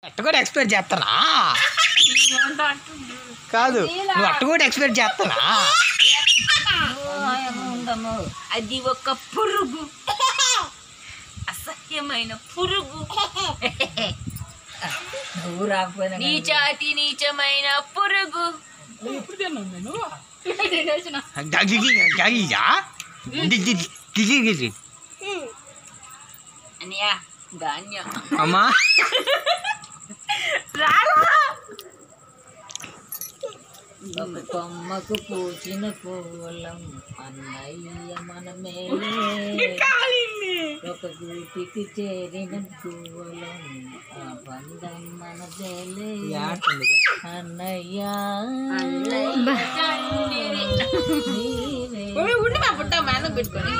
అట్ట కూడా ఎక్స్పెక్ట్ చేస్తానా? కాదు, నువ్వు అట్ట కూడా ఎక్స్పెక్ట్ చేస్తానా? అది ఒక పురుగు, అసహ్యమైన పురుగు, నీచాతి నీచమైన పురుగు. అనియా ధాన్యం అమ్మా ఒక కొమ్మకు పూచిన పూలం అన్నయ్య మనమే, ఒక గూటికి చేరిన పూలం ఆ బంధం మనదేలే అన్నయ్య. ఉండి మా పుట్ట మేన పెట్టుకొని